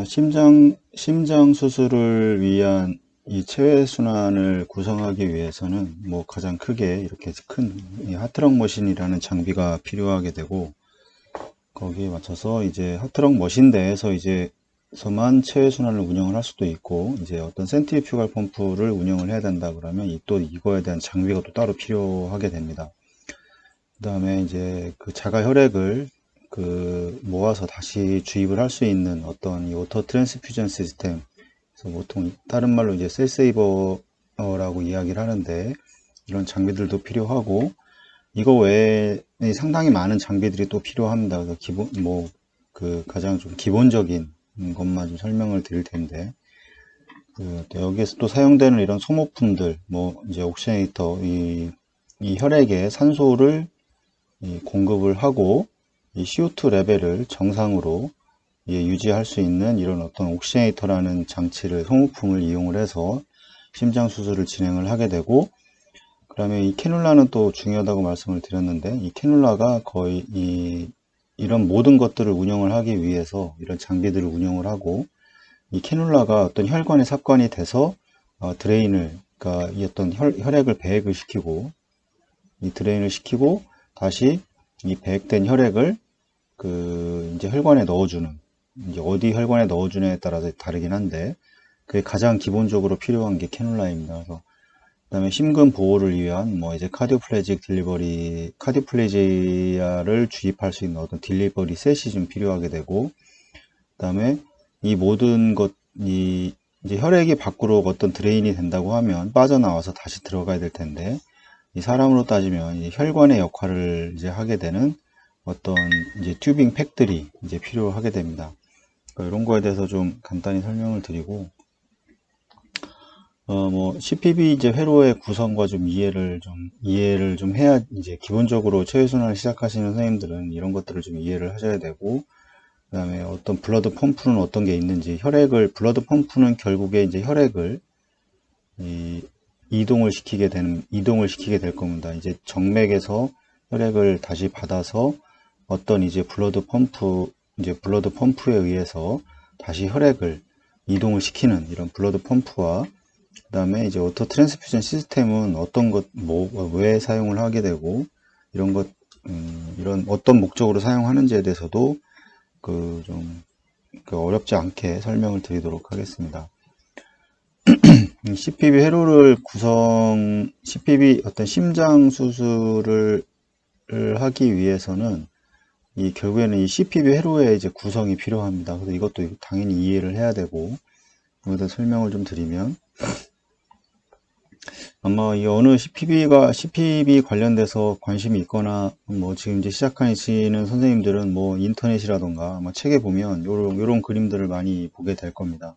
심장 수술을 위한 이 체외순환을 구성하기 위해서는 뭐 가장 크게 이렇게 큰 이 하트럭 머신이라는 장비가 필요하게 되고, 거기에 맞춰서 이제 하트럭 머신 내에서 서만 체외순환을 운영을 할 수도 있고, 이제 어떤 센트리퓨갈 펌프를 운영을 해야 된다 그러면 또 이거에 대한 장비가 또 따로 필요하게 됩니다. 그 다음에 이제 그 자가 혈액을 모아서 다시 주입을 할 수 있는 어떤 이 오토 트랜스퓨전 시스템, 그래서 보통 다른 말로 이제 셀세이버라고 이야기를 하는데, 이런 장비들도 필요하고, 이거 외에 상당히 많은 장비들이 또 필요합니다. 그래서 가장 좀 기본적인 것만 좀 설명을 드릴 텐데, 또 여기에서 또 사용되는 이런 소모품들, 뭐 이제 옥시네이터, 이 혈액에 산소를 공급을 하고 이 CO2 레벨을 정상으로 유지할 수 있는 이런 어떤 옥시네이터라는 장치를, 소모품을 이용을 해서 심장 수술을 진행을 하게 되고, 그 다음에 이 캐뉼라는 또 중요하다고 말씀을 드렸는데, 이 캐뉼라가 거의 이런 모든 것들을 운영을 하기 위해서 이런 장비들을 운영을 하고, 이 캐뉼라가 어떤 혈관에 삽관이 돼서 그러니까 이 어떤 혈액을 배액을 시키고, 이 드레인을 시키고 다시 이 배액된 혈액을 이제 혈관에 넣어주는, 이제 어디 혈관에 넣어주냐에 따라서 다르긴 한데, 그게 가장 기본적으로 필요한 게 캐뉼라입니다. 그래서 그다음에 심근 보호를 위한 뭐 이제 카디오플레지아를 주입할 수 있는 어떤 딜리버리 셋이 좀 필요하게 되고, 그다음에 이 모든 이제 혈액이 밖으로 어떤 드레인이 된다고 하면 빠져나와서 다시 들어가야 될 텐데, 이 사람으로 따지면 이 혈관의 역할을 이제 하게 되는 어떤 이제 튜빙 팩들이 이제 필요하게 됩니다. 그러니까 이런 거에 대해서 좀 간단히 설명을 드리고, 뭐 CPB 이제 회로의 구성과 좀 이해를 좀 해야, 이제 기본적으로 체외순환을 시작하시는 선생님들은 이런 것들을 좀 이해를 하셔야 되고, 그 다음에 어떤 블러드 펌프는 어떤 게 있는지, 블러드 펌프는 결국에 이제 혈액을 이동을 시키게 될 겁니다. 이제 정맥에서 혈액을 다시 받아서 어떤 이제 블러드 펌프에 의해서 다시 혈액을 이동을 시키는 이런 블러드 펌프와, 그 다음에 이제 오토 트랜스퓨전 시스템은 왜 사용을 하게 되고, 이런 어떤 목적으로 사용하는지에 대해서도 어렵지 않게 설명을 드리도록 하겠습니다. CPB 어떤 심장 수술을 하기 위해서는 결국에는 이 CPB 회로의 이제 구성이 필요합니다. 그래서 이것도 당연히 이해를 해야 되고, 여기다 설명을 좀 드리면, 아마 이 어느 CPB 관련돼서 관심이 있거나, 뭐 지금 이제 시작하시는 선생님들은 뭐 인터넷이라던가 아마 책에 보면 요런 그림들을 많이 보게 될 겁니다.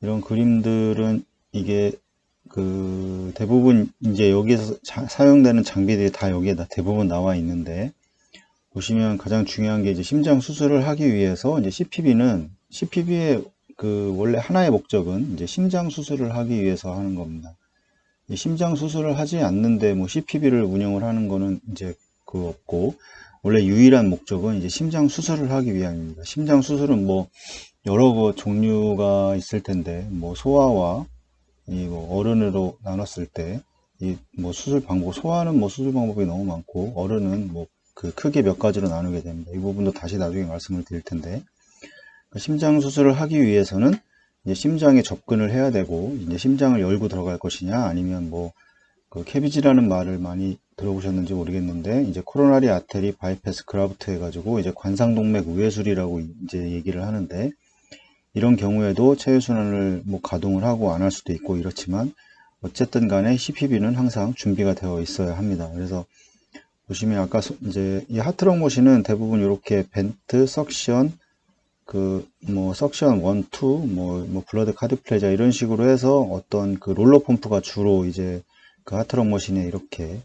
이런 그림들은 이게 대부분 이제 여기서 사용되는 장비들이 다 여기에 대부분 나와 있는데, 보시면 가장 중요한 게 이제 심장 수술을 하기 위해서 이제 CPB의 원래 하나의 목적은 이제 심장 수술을 하기 위해서 하는 겁니다. 심장 수술을 하지 않는데 뭐 CPB를 운영을 하는 거는 이제 없고, 원래 유일한 목적은 이제 심장 수술을 하기 위함입니다. 심장 수술은 뭐 여러 종류가 있을 텐데, 뭐 소아와 뭐 어른으로 나눴을 때 소아는 뭐 수술 방법이 너무 많고, 어른은 뭐 크게 몇 가지로 나누게 됩니다. 이 부분도 다시 나중에 말씀을 드릴 텐데, 심장 수술을 하기 위해서는 이제 심장에 접근을 해야 되고, 이제 심장을 열고 들어갈 것이냐, 아니면 캐비지라는 말을 많이 들어보셨는지 모르겠는데, 이제 코로나리 아테리 바이패스 그라프트 해가지고 이제 관상동맥 우회술이라고 이제 얘기를 하는데, 이런 경우에도 체외순환을 뭐 가동을 하고 안 할 수도 있고 이렇지만, 어쨌든 간에 CPB는 항상 준비가 되어 있어야 합니다. 그래서 보시면 아까 이제 이 하트럭 머신은 대부분 이렇게 벤트, 석션, 석션 1, 2, 블러드 카디플레자 이런 식으로 해서 어떤 롤러 펌프가 주로 이제 하트럭 머신에 이렇게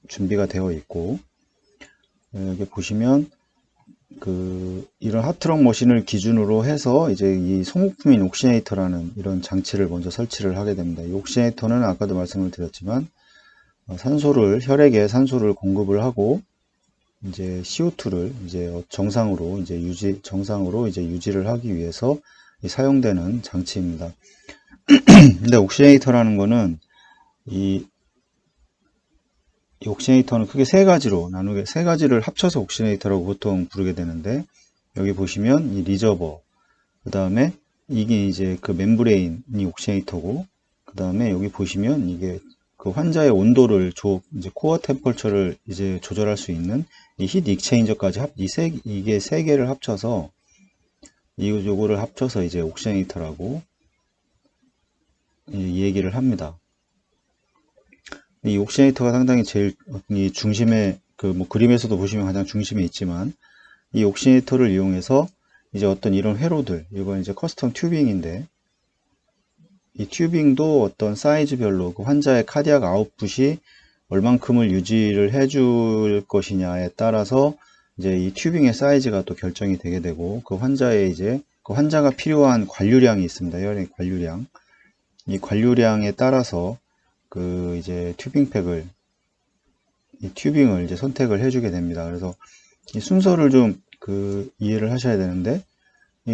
준비가 되어 있고, 여기 보시면 이런 하트럭 머신을 기준으로 해서 이제 이 소모품인 옥시네이터라는 이런 장치를 먼저 설치를 하게 됩니다. 이 옥시네이터는 아까도 말씀을 드렸지만 혈액에 산소를 공급을 하고, 이제 CO2를 이제 정상으로 이제 유지를 하기 위해서 사용되는 장치입니다. 근데 옥시네이터라는 거는 이 옥시네이터는 크게 세 가지를 합쳐서 옥시네이터라고 보통 부르게 되는데, 여기 보시면 이 리저버, 그 다음에 이게 이제 그 멤브레인이 옥시네이터고, 그 다음에 여기 보시면 이게 그 환자의 온도를 이제 코어 템퍼처를 이제 조절할 수 있는 이 히트 익체인저까지 이게 세 개를 합쳐서 요거를 합쳐서 이제 옥시네이터라고 이 얘기를 합니다. 이 옥시네이터가 상당히 제일 이 중심에 뭐 그림에서도 보시면 가장 중심에 있지만, 이 옥시네이터를 이용해서 이제 어떤 이런 회로들, 이건 이제 커스텀 튜빙인데, 이 튜빙도 어떤 사이즈별로 그 환자의 카디악 아웃풋이 얼만큼을 유지를 해줄 것이냐에 따라서 이제 이 튜빙의 사이즈가 또 결정이 되게 되고, 그 환자의 이제 그 환자가 필요한 관류량이 있습니다. 혈액 관류량. 이 관류량에 따라서 그 이제 튜빙을 이제 선택을 해주게 됩니다. 그래서 이 순서를 좀 이해를 하셔야 되는데,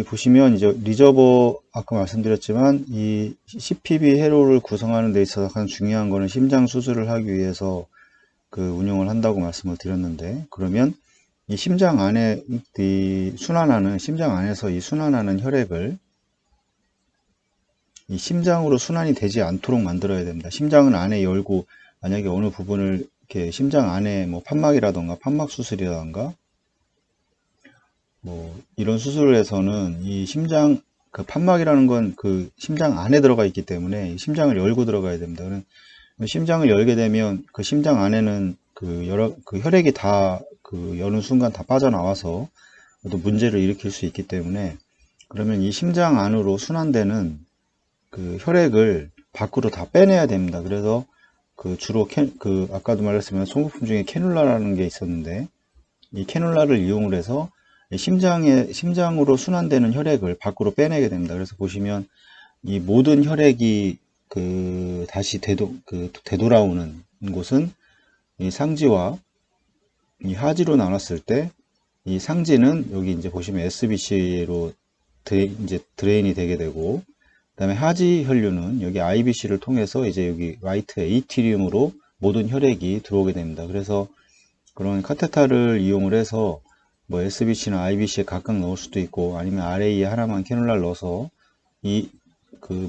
보시면 이제 리저버, 아까 말씀드렸지만 이 CPB 회로를 구성하는 데 있어서 가장 중요한 거는 심장 수술을 하기 위해서 운용을 한다고 말씀을 드렸는데, 그러면 이 심장 안에 심장 안에서 이 순환하는 혈액을 이 심장으로 순환이 되지 않도록 만들어야 됩니다. 심장은 안에 열고, 만약에 어느 부분을 이렇게 심장 안에 뭐 판막이라던가 판막 수술이라던가 뭐 이런 수술을 해서는 이 심장 판막이라는 건 그 심장 안에 들어가 있기 때문에 심장을 열고 들어가야 됩니다. 심장을 열게 되면 그 심장 안에는 혈액이 다 여는 순간 다 빠져나와서 또 문제를 일으킬 수 있기 때문에, 그러면 이 심장 안으로 순환되는 혈액을 밖으로 다 빼내야 됩니다. 그래서 주로 아까도 말했지만 소모품 중에 캐놀라라는 게 있었는데, 이 캐놀라를 이용을 해서 심장으로 순환되는 혈액을 밖으로 빼내게 됩니다. 그래서 보시면 이 모든 혈액이 다시 되돌아오는 곳은 이 상지와 이 하지로 나눴을 때, 이 상지는 여기 이제 보시면 SBC로 이제 드레인이 되게 되고, 그 다음에 하지 혈류는 여기 IBC를 통해서 이제 여기 라이트 에이티리움으로 모든 혈액이 들어오게 됩니다. 그래서 그런 카테타를 이용을 해서 뭐 SBC나 IBC에 각각 넣을 수도 있고, 아니면 RA에 하나만 캐놀라를 넣어서 이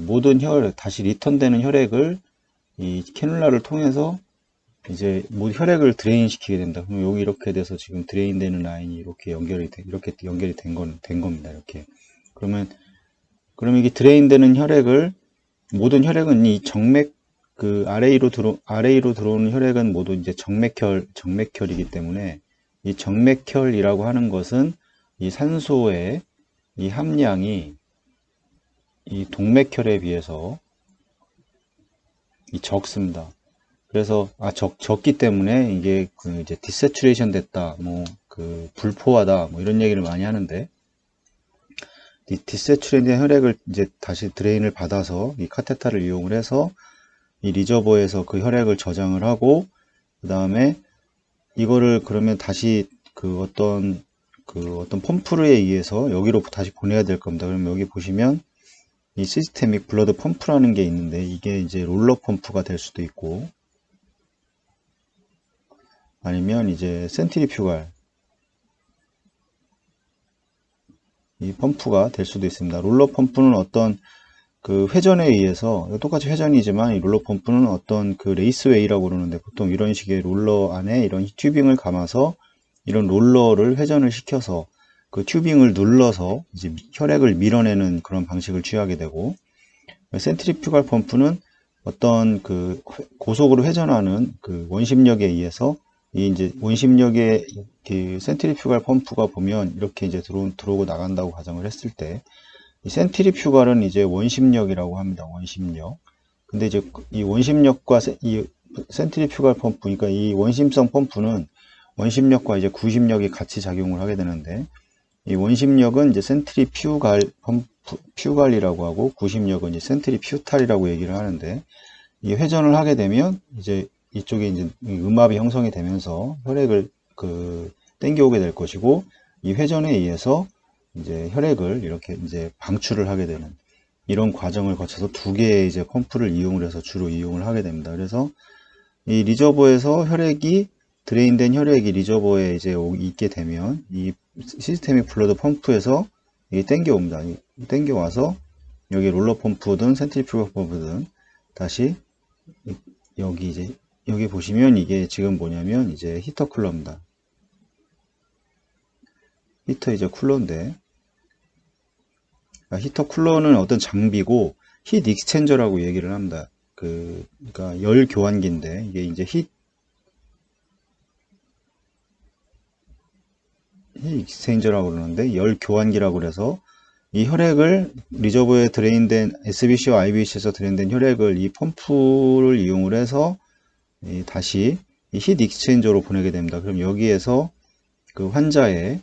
모든 다시 리턴되는 혈액을 이 캐놀라를 통해서 이제 모든 혈액을 드레인 시키게 된다. 그럼 여기 이렇게 돼서 지금 드레인 되는 라인이 이렇게 연결이 된 겁니다. 이렇게. 그러면 이게 드레인 되는 모든 혈액은 이 RA로 들어오는 혈액은 모두 이제 정맥혈이기 때문에, 이 정맥혈이라고 하는 것은 이 산소의 이 함량이 이 동맥혈에 비해서 적습니다. 그래서 적기 때문에 이게 이제 디세츄레이션 됐다, 뭐 불포화다, 뭐 이런 얘기를 많이 하는데, 이 디세츄레이션 혈액을 이제 다시 드레인을 받아서 이 카테타를 이용을 해서 이 리저버에서 그 혈액을 저장을 하고, 그 다음에 이거를 그러면 다시 어떤 펌프에 의해서 여기로 다시 보내야 될 겁니다. 그러면 여기 보시면 이 시스테믹 블러드 펌프라는 게 있는데, 이게 이제 롤러 펌프가 될 수도 있고, 아니면 이제 센트리퓨갈 이 펌프가 될 수도 있습니다. 롤러 펌프는 어떤 회전에 의해서, 똑같이 회전이지만 이 롤러 펌프는 어떤 레이스웨이라고 그러는데, 보통 이런 식의 롤러 안에 이런 튜빙을 감아서 이런 롤러를 회전을 시켜서 그 튜빙을 눌러서 이제 혈액을 밀어내는 그런 방식을 취하게 되고, 센트리퓨갈 펌프는 어떤 고속으로 회전하는 원심력에 의해서 이제 원심력의 센트리퓨갈 펌프가 보면 이렇게 이제 들어오고 나간다고 가정을 했을 때, 이 센트리퓨갈은 이제 원심력이라고 합니다. 원심력. 근데 이제 이 원심력과 이 센트리퓨갈 펌프, 그러니까 이 원심성 펌프는 원심력과 이제 구심력이 같이 작용을 하게 되는데, 이 원심력은 이제 퓨갈이라고 하고, 구심력은 이제 센트리퓨탈이라고 얘기를 하는데, 이 회전을 하게 되면 이제 이쪽에 이제 음압이 형성이 되면서 혈액을 땡겨오게 될 것이고, 이 회전에 의해서 이제 혈액을 이렇게 이제 방출을 하게 되는 이런 과정을 거쳐서 두 개의 이제 펌프를 이용을 해서 주로 이용을 하게 됩니다. 그래서 이 리저버에서 혈액이 드레인된 혈액이 리저버에 이제 있게 되면 이 시스테믹 블러드 펌프에서 이게 땡겨옵니다. 땡겨와서 여기 롤러 펌프든 센트리퓨거 펌프든 다시 여기 이제 여기 보시면 이게 지금 뭐냐면 이제 히터 쿨러입니다. 히터 이제 쿨러인데, 히터 쿨러는 어떤 장비고 힛 익스체인저라고 얘기를 합니다. 그러니까 열 교환기인데 이게 이제 힛 익스체인저라고 그러는데 열 교환기라고 그래서 이 혈액을 리저버에 드레인된 SBC와 IBC에서 드레인된 혈액을 이 펌프를 이용을 해서 다시 이 힛 익스체인저로 보내게 됩니다. 그럼 여기에서 그 환자의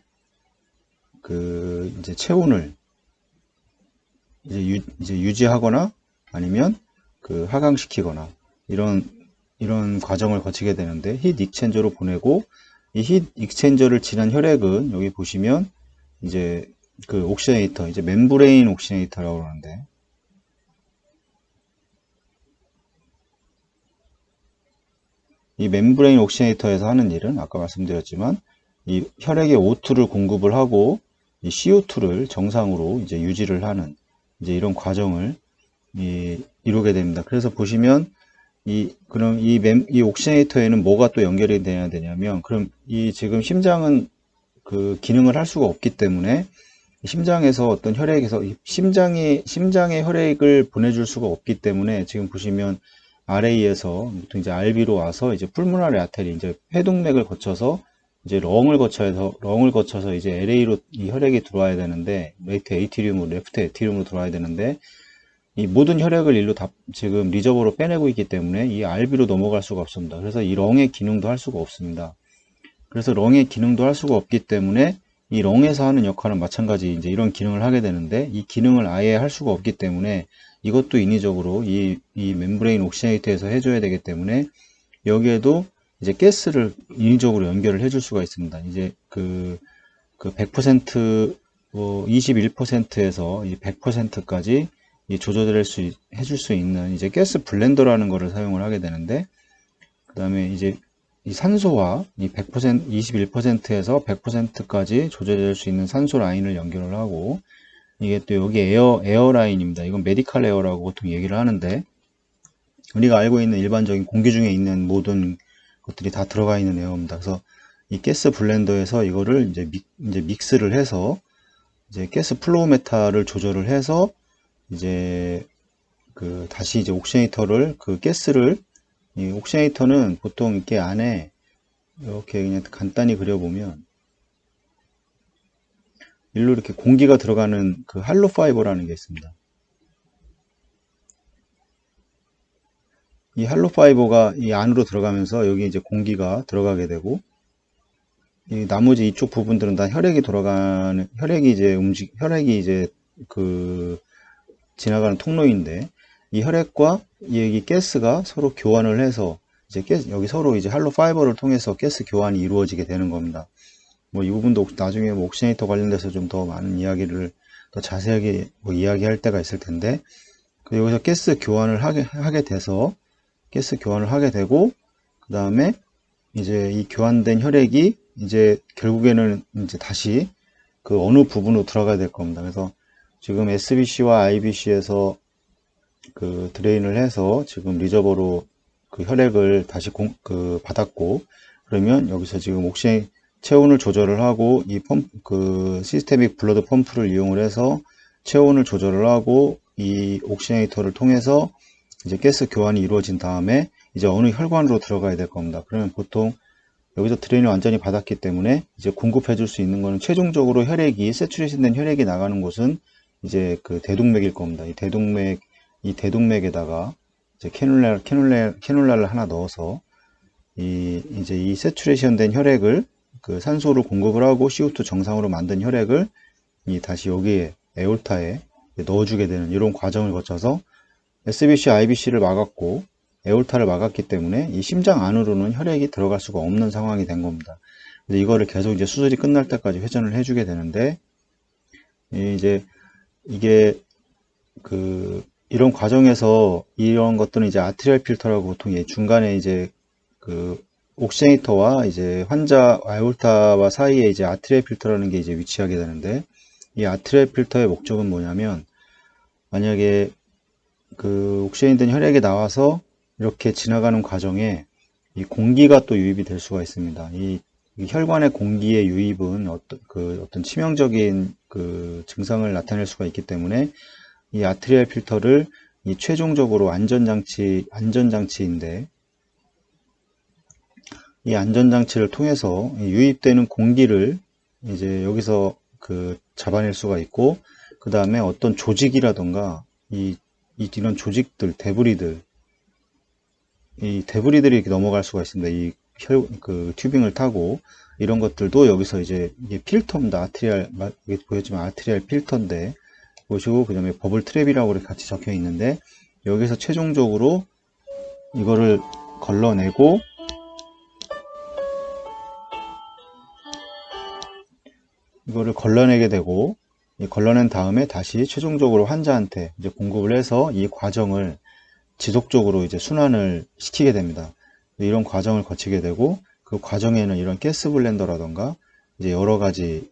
그 이제 체온을 이제 유지하거나 아니면 그 하강시키거나 이런 과정을 거치게 되는데, 힛 익스체인저로 보내고 이 힛 익스체인저를 지난 혈액은 여기 보시면 이제 그 옥시네이터, 이제 멤브레인 옥시네이터라고 그러는데, 이 멤브레인 옥시네이터에서 하는 일은 아까 말씀드렸지만 이 혈액에 O2를 공급을 하고 이 CO2를 정상으로 이제 유지를 하는 이제 이런 과정을 이루게 됩니다. 그래서 보시면 그럼 이 옥시네이터에는 뭐가 또 연결이 돼야 되냐면, 그럼 지금 심장은 그 기능을 할 수가 없기 때문에 심장에서 어떤 혈액에서 심장의 혈액을 보내줄 수가 없기 때문에 지금 보시면 RA에서 보통 이제 RB로 와서 이제 풀모나리 아테리, 이제 회동맥을 거쳐서 이제 렁을 거쳐서 이제 LA로 이 혈액이 들어와야 되는데, 레프트 에티리움으로 들어와야 되는데, 이 모든 혈액을 일로 다 지금 리저버로 빼내고 있기 때문에 이 RB로 넘어갈 수가 없습니다. 그래서 이 렁의 기능도 할 수가 없습니다. 그래서 렁의 기능도 할 수가 없기 때문에 이 렁에서 하는 역할은 마찬가지 이제 이런 기능을 하게 되는데, 이 기능을 아예 할 수가 없기 때문에 이것도 인위적으로 이 멤브레인 옥시네이터에서 해줘야 되기 때문에 여기에도 이제 가스를 인위적으로 연결을 해줄 수가 있습니다. 이제 그 100% 21%에서 이 100%까지 해줄 수 있는 이제 가스 블렌더라는 거를 사용을 하게 되는데, 그 다음에 이제 이 산소와 이 100%, 21%에서 100%까지 조절될 수 있는 산소 라인을 연결을 하고, 이게 또 여기 에어 라인입니다. 이건 메디칼 에어라고 보통 얘기를 하는데, 우리가 알고 있는 일반적인 공기 중에 있는 모든 것들이 다 들어가 있는 에어입니다. 그래서 이 가스 블렌더에서 이거를 이제 믹스를 해서 이제 가스 플로우 메타를 조절을 해서 이제 다시 이제 옥시네이터를 이 옥시네이터는 보통 이렇게 안에 이렇게 그냥 간단히 그려보면 일로 이렇게 공기가 들어가는 그 할로 파이버라는 게 있습니다. 이 할로 파이버가 이 안으로 들어가면서 여기 이제 공기가 들어가게 되고, 이 나머지 이쪽 부분들은 다 혈액이 이제 지나가는 통로인데, 이 혈액과 이 가스가 서로 교환을 해서 이제 여기 서로 이제 할로 파이버를 통해서 가스 교환이 이루어지게 되는 겁니다. 뭐 이 부분도 나중에 뭐 옥시네이터 관련돼서 좀 더 많은 이야기를 더 자세하게 뭐 이야기할 때가 있을 텐데, 여기서 가스 교환을 하게 되고, 그 다음에 이제 이 교환된 혈액이 이제 결국에는 이제 다시 그 어느 부분으로 들어가야 될 겁니다. 그래서 지금 SBC와 IBC에서 그 드레인을 해서 지금 리저버로 그 혈액을 다시 받았고, 그러면 여기서 지금 체온을 조절을 하고 그 시스테믹 블러드 펌프를 이용을 해서 체온을 조절을 하고 이 옥시네이터를 통해서 이제 가스 교환이 이루어진 다음에 이제 어느 혈관으로 들어가야 될 겁니다. 그러면 보통 여기서 드레인을 완전히 받았기 때문에 이제 공급해 줄 수 있는 거는 최종적으로 세츄레이션 된 혈액이 나가는 곳은 이제 그 대동맥일 겁니다. 이 대동맥에다가 이제 캐놀라를 하나 넣어서 이제 이 세츄레이션 된 혈액을 그 산소를 공급을 하고 CO2 정상으로 만든 혈액을 다시 여기에 에올타에 넣어주게 되는 이런 과정을 거쳐서 SBC, IBC를 막았고 에올타를 막았기 때문에 이 심장 안으로는 혈액이 들어갈 수가 없는 상황이 된 겁니다. 근데 이거를 계속 이제 수술이 끝날 때까지 회전을 해주게 되는데, 이제 이게 이런 과정에서 이런 것들은 이제 아트리얼 필터라고 보통 중간에 이제 옥시네이터와 이제 환자 아orta와 사이에 이제 아트리얼 필터라는 게 이제 위치하게 되는데, 이 아트리얼 필터의 목적은 뭐냐면, 만약에 옥시네이된 혈액이 나와서 이렇게 지나가는 과정에 이 공기가 또 유입이 될 수가 있습니다. 이 혈관의 공기의 유입은 어떤 치명적인 증상을 나타낼 수가 있기 때문에 이 아트리얼 필터를 이 최종적으로 안전장치인데, 이 안전장치를 통해서 유입되는 공기를 이제 여기서 잡아낼 수가 있고, 그 다음에 어떤 조직이라던가 이런 조직들, 이 데브리들이 이렇게 넘어갈 수가 있습니다. 튜빙을 타고 이런 것들도 여기서 이제 이게 필터입니다. 여기 보였지만 아트리얼 필터인데, 보시고 그 다음에 버블 트랩이라고 같이 적혀 있는데, 여기서 최종적으로 이거를 걸러내고 걸러내게 되고, 걸러낸 다음에 다시 최종적으로 환자한테 이제 공급을 해서 이 과정을 지속적으로 이제 순환을 시키게 됩니다. 이런 과정을 거치게 되고, 그 과정에는 이런 가스 블렌더라던가 이제 여러 가지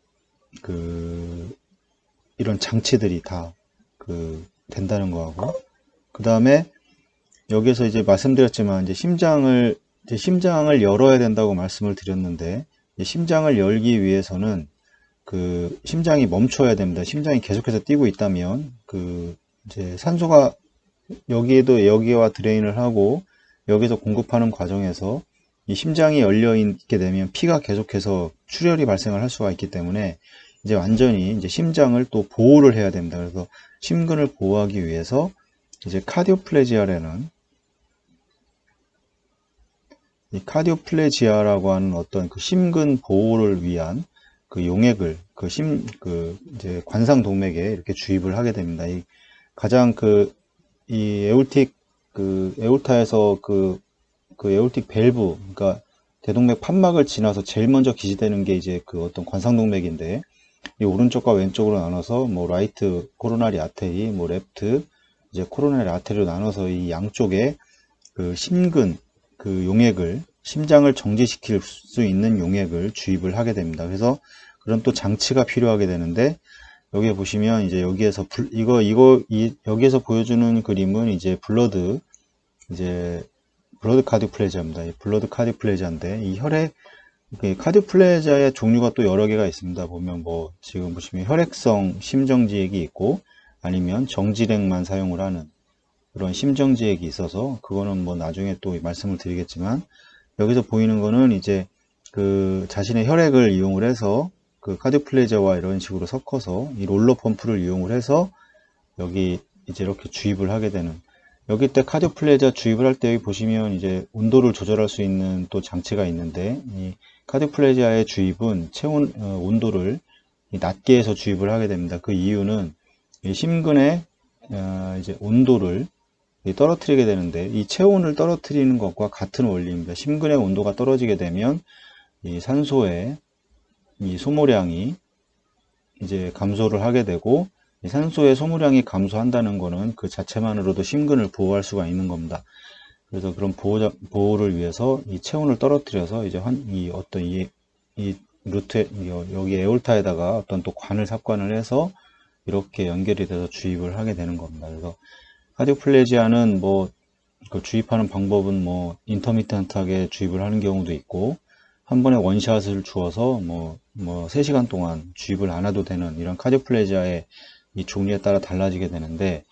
이런 장치들이 다 된다는 거하고, 그 다음에 여기서 이제 말씀드렸지만 이제 심장을 열어야 된다고 말씀을 드렸는데, 심장을 열기 위해서는 심장이 멈춰야 됩니다. 심장이 계속해서 뛰고 있다면 이제 산소가 여기와 드레인을 하고 여기서 공급하는 과정에서 이 심장이 열려 있게 되면 피가 계속해서 출혈이 발생을 할 수가 있기 때문에 이제 완전히 이제 심장을 또 보호를 해야 됩니다. 그래서 심근을 보호하기 위해서 이제 카디오플레지아라는 이 카디오플레지아라고 하는 어떤 심근 보호를 위한 용액을 이제 관상 동맥에 이렇게 주입을 하게 됩니다. 가장 이 에올타에서 에올틱 밸브, 그러니까 대동맥 판막을 지나서 제일 먼저 기지되는 게 이제 어떤 관상동맥인데, 이 오른쪽과 왼쪽으로 나눠서 뭐 라이트 코로나리 아테리, 뭐 랩트 이제 코로나리 아테리로 나눠서 이 양쪽에 심근 용액을, 심장을 정지시킬 수 있는 용액을 주입을 하게 됩니다. 그래서 그런 또 장치가 필요하게 되는데, 여기에 보시면 이제 여기에서 여기에서 보여주는 그림은 이제 블러드 카디오플레지아입니다. 블러드 카디오플레지아인데, 이 카디오플레지아의 종류가 또 여러 개가 있습니다. 보면 뭐 지금 보시면 혈액성 심정지액이 있고, 아니면 정지렉만 사용을 하는 그런 심정지액이 있어서, 그거는 뭐 나중에 또 말씀을 드리겠지만, 여기서 보이는 거는 이제 자신의 혈액을 이용을 해서 카디오플레지아와 이런 식으로 섞어서 이 롤러 펌프를 이용을 해서 여기 이제 이렇게 주입을 하게 되는, 여기 때 카디오플레지아 주입을 할 때 여기 보시면 이제 온도를 조절할 수 있는 또 장치가 있는데, 이 카디오플레지아의 주입은 체온 온도를 낮게 해서 주입을 하게 됩니다. 그 이유는 이 심근의 이제 온도를 떨어뜨리게 되는데, 이 체온을 떨어뜨리는 것과 같은 원리입니다. 심근의 온도가 떨어지게 되면 이 산소의 이 소모량이 이제 감소를 하게 되고, 이 산소의 소모량이 감소한다는 것은 그 자체만으로도 심근을 보호할 수가 있는 겁니다. 그래서 그런 보호를 위해서 이 체온을 떨어뜨려서 이제 이 루트, 여기 에올타에다가 어떤 또 관을 삽관을 해서 이렇게 연결이 돼서 주입을 하게 되는 겁니다. 그래서 카디오플레지아는 뭐 주입하는 방법은 뭐 인터미턴트하게 주입을 하는 경우도 있고, 한 번에 원샷을 주어서 뭐 3시간 동안 주입을 안 해도 되는 이런 카디오플레지아의 이 종류에 따라 달라지게 되는데,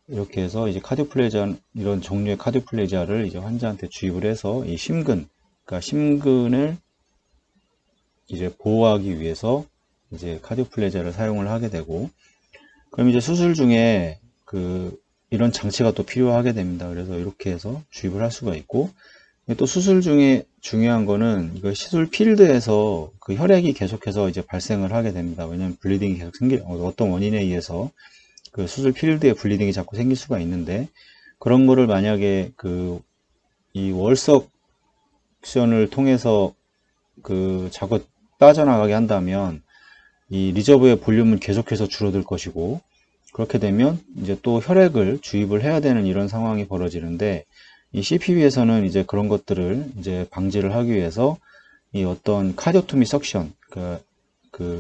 이렇게 해서 이제 이런 종류의 카디오플레지아를 이제 환자한테 주입을 해서 이 그러니까 심근을 이제 보호하기 위해서 이제 카디오플레지아를 사용을 하게 되고, 그럼 이제 수술 중에 이런 장치가 또 필요하게 됩니다. 그래서 이렇게 해서 주입을 할 수가 있고, 또 수술 중에 중요한 거는 이거 시술 필드에서 혈액이 계속해서 이제 발생을 하게 됩니다. 왜냐하면 블리딩이 계속 어떤 원인에 의해서 수술 필드에 블리딩이 자꾸 생길 수가 있는데, 그런 거를 만약에 이 월석션을 통해서 자꾸 빠져나가게 한다면 이 리저버의 볼륨은 계속해서 줄어들 것이고, 그렇게 되면 이제 또 혈액을 주입을 해야 되는 이런 상황이 벌어지는데, 이 CPB에서는 이제 그런 것들을 이제 방지를 하기 위해서 이 어떤 카디오토미 석션,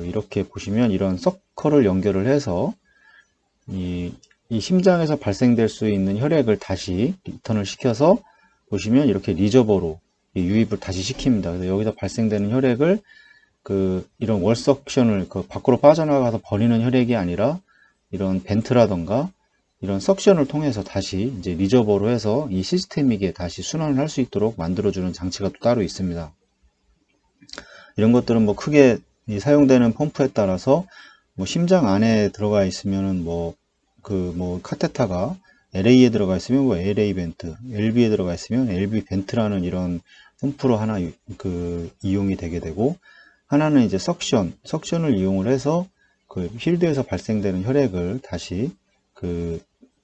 이렇게 보시면 이런 서커를 연결을 해서 이 심장에서 발생될 수 있는 혈액을 다시 리턴을 시켜서 보시면 이렇게 리저버로 유입을 다시 시킵니다. 그래서 여기서 발생되는 혈액을 이런 월석션을 밖으로 빠져나가서 버리는 혈액이 아니라 이런 벤트라던가 이런 석션을 통해서 다시 이제 리저버로 해서 이 시스테믹에 다시 순환을 할 수 있도록 만들어주는 장치가 또 따로 있습니다. 이런 것들은 뭐 크게 사용되는 펌프에 따라서 뭐 심장 안에 들어가 있으면은 뭐 카테타가 LA에 들어가 있으면 뭐 LA 벤트, LB에 들어가 있으면 LB 벤트라는 이런 펌프로 하나 이용이 되게 되고, 하나는 이제 석션을 이용을 해서 필드에서 발생되는 혈액을 다시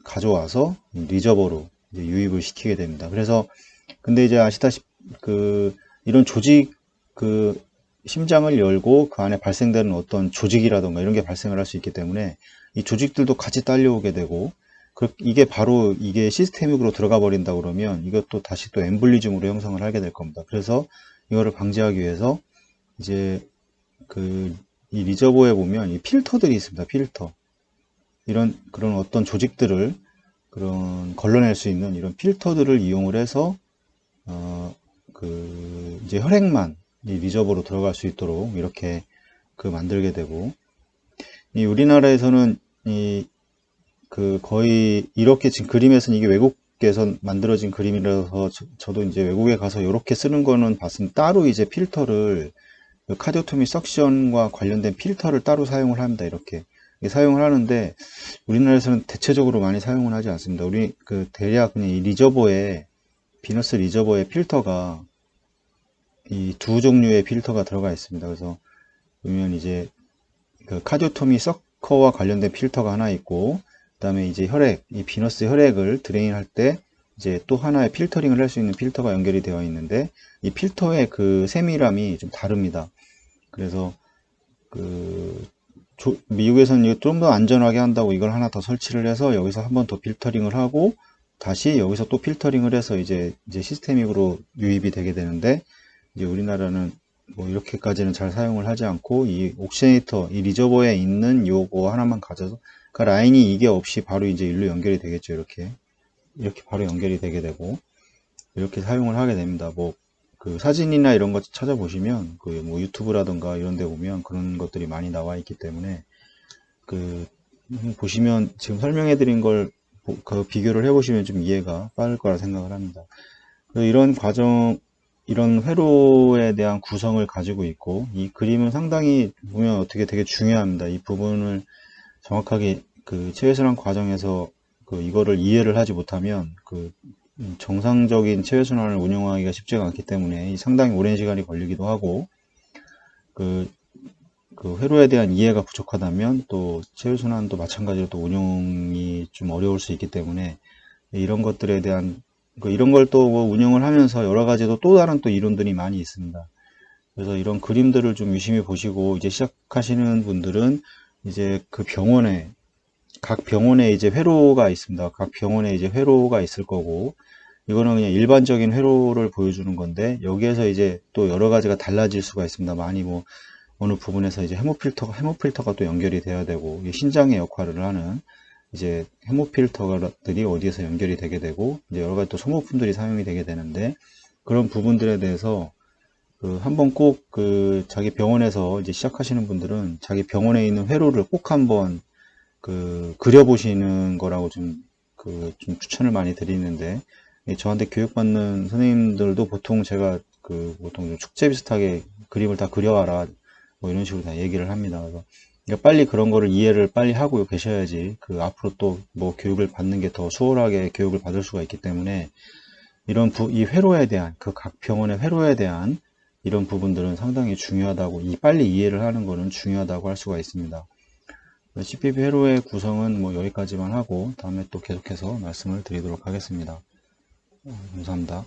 가져와서 리저버로 이제 유입을 시키게 됩니다. 그래서 근데 이제 아시다시피 이런 조직 심장을 열고 그 안에 발생되는 어떤 조직이라던가 이런 게 발생을 할 수 있기 때문에 이 조직들도 같이 딸려오게 되고, 이게 시스테믹으로 들어가 버린다 그러면 이것도 다시 또 엠볼리즘으로 형성을 하게 될 겁니다. 그래서 이거를 방지하기 위해서 이제 이 리저버에 보면 이 필터들이 있습니다. 필터. 그런 어떤 조직들을 걸러낼 수 있는 이런 필터들을 이용을 해서 이제 혈액만 이 리저버로 들어갈 수 있도록 이렇게 만들게 되고, 이 우리나라에서는 거의 이렇게 지금 그림에서는 이게 외국에서 만들어진 그림이라서 저도 이제 외국에 가서 이렇게 쓰는 거는 봤습니다. 따로 이제 필터를 카디오토미 석션과 관련된 필터를 따로 사용을 합니다. 이렇게 사용을 하는데 우리나라에서는 대체적으로 많이 사용을 하지 않습니다. 우리 대략 그냥 이 비너스 리저버의 필터가 이 두 종류의 필터가 들어가 있습니다. 그래서 보면 이제 카디오토미 서커와 관련된 필터가 하나 있고, 그 다음에 이제 이 비너스 혈액을 드레인 할 때 이제 또 하나의 필터링을 할 수 있는 필터가 연결이 되어 있는데, 이 필터의 세밀함이 좀 다릅니다. 그래서 미국에서는 이거 좀 더 안전하게 한다고 이걸 하나 더 설치를 해서 여기서 한 번 더 필터링을 하고 다시 여기서 또 필터링을 해서 이제 시스테믹으로 유입이 되게 되는데, 이제 우리나라는 뭐 이렇게까지는 잘 사용을 하지 않고 이 옥시네이터, 이 리저버에 있는 요거 하나만 가져서 라인이 이게 없이 바로 이제 일로 연결이 되겠죠. 이렇게 바로 연결이 되게 되고 이렇게 사용을 하게 됩니다. 뭐 사진이나 이런 것 찾아보시면 뭐 유튜브라던가 이런 데 보면 그런 것들이 많이 나와 있기 때문에 보시면 지금 설명해 드린 걸 비교를 해 보시면 좀 이해가 빠를 거라 생각을 합니다. 이런 회로에 대한 구성을 가지고 있고, 이 그림은 상당히 보면 어떻게 되게 중요합니다. 이 부분을 정확하게 체외순환 과정에서 이거를 이해를 하지 못하면 정상적인 체외순환을 운영하기가 쉽지가 않기 때문에 상당히 오랜 시간이 걸리기도 하고, 회로에 대한 이해가 부족하다면 또 체외순환도 마찬가지로 또 운용이 좀 어려울 수 있기 때문에 이런 것들에 대한 이런 걸 또 운영을 하면서 여러 가지 또 다른 또 이론들이 많이 있습니다. 그래서 이런 그림들을 좀 유심히 보시고 이제 시작하시는 분들은 이제 각 병원에 이제 회로가 있습니다. 각 병원에 이제 회로가 있을 거고, 이거는 그냥 일반적인 회로를 보여주는 건데 여기에서 이제 또 여러 가지가 달라질 수가 있습니다. 많이 뭐 어느 부분에서 이제 헤모필터가 또 연결이 돼야 되고, 신장의 역할을 하는 이제 헤모필터들이 어디에서 연결이 되게 되고, 이제 여러 가지 또 소모품들이 사용이 되게 되는데, 그런 부분들에 대해서 한번 꼭 자기 병원에서 이제 시작하시는 분들은 자기 병원에 있는 회로를 꼭 한번 그려보시는 거라고 좀 추천을 많이 드리는데, 저한테 교육받는 선생님들도 보통 제가 보통 좀 축제 비슷하게 그림을 다 그려와라 뭐 이런 식으로 다 얘기를 합니다. 그래서 그러니까 빨리 그런 거를 이해를 빨리 하고 계셔야지 앞으로 또 뭐 교육을 받는 게 더 수월하게 교육을 받을 수가 있기 때문에, 이 회로에 대한 각 병원의 회로에 대한 이런 부분들은 상당히 중요하다고, 빨리 이해를 하는 거는 중요하다고 할 수가 있습니다. CPB 회로의 구성은 뭐 여기까지만 하고 다음에 또 계속해서 말씀을 드리도록 하겠습니다. 감사합니다.